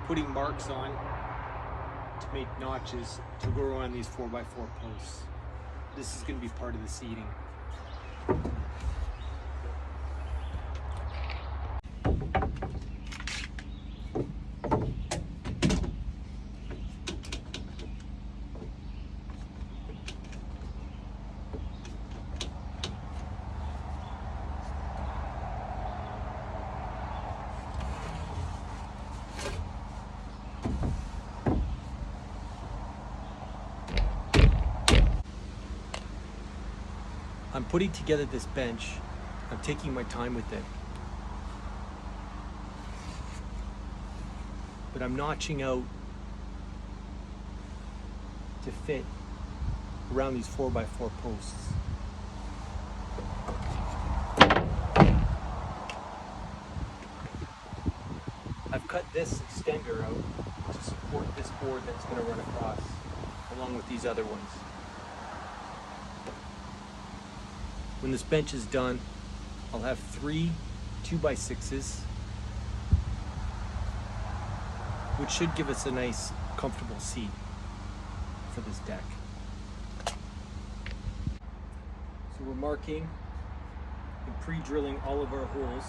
putting marks on to make notches to go around these 4x4 posts. This is going to be part of the seating. I'm putting together this bench. I'm taking my time with it. But I'm notching out to fit around these 4x4 posts. I've cut this extender out to support this board that's going to run across, along with these other ones. When this bench is done, I'll have 3 2x6s, which should give us a nice, comfortable seat for this deck. So we're marking and pre-drilling all of our holes.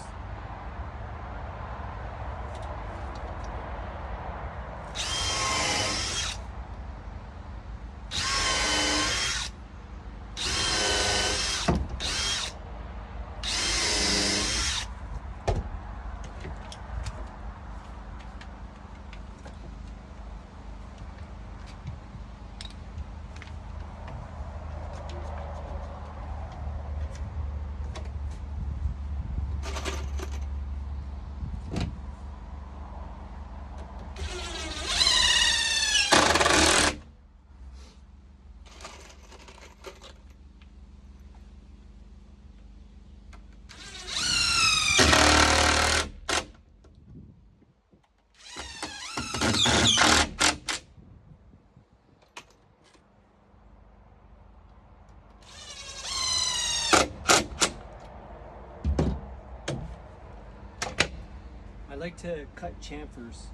I like to cut chamfers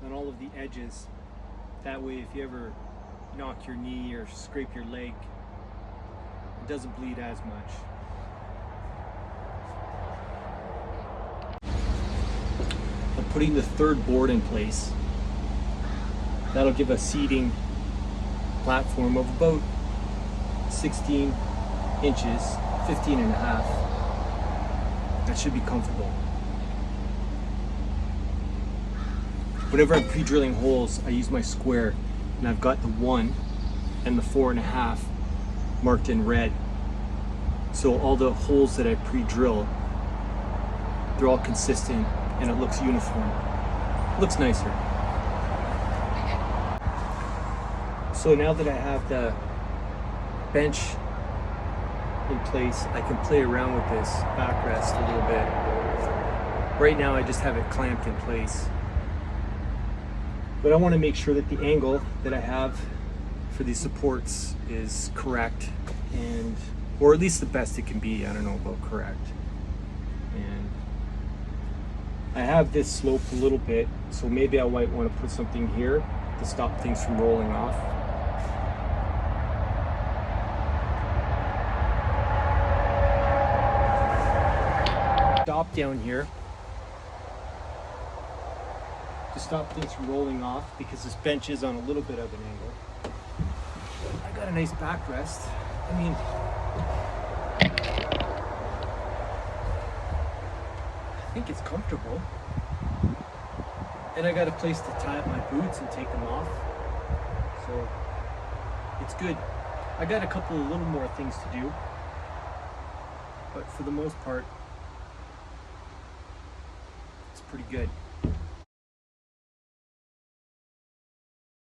on all of the edges. That way, if you ever knock your knee or scrape your leg, it doesn't bleed as much. I'm putting the third board in place. That'll give a seating platform of about 16 inches, 15 and a half. That should be comfortable. Whenever I'm pre-drilling holes, I use my square, and I've got the 1 and the 4.5 marked in red. So all the holes that I pre-drill, they're all consistent and it looks uniform. It looks nicer. So now that I have the bench in place, I can play around with this backrest a little bit. Right now I just have it clamped in place. But I want to make sure that the angle that I have for these supports is correct, and or at least the best it can be. I don't know about correct. And I have this slope a little bit, so maybe I might want to put something here to stop things from rolling off. Stop down here to stop things from rolling off, because this bench is on a little bit of an angle. I got a nice backrest. I mean, I think it's comfortable. And I got a place to tie up my boots and take them off. So it's good. I got a couple of little more things to do, but for the most part, it's pretty good.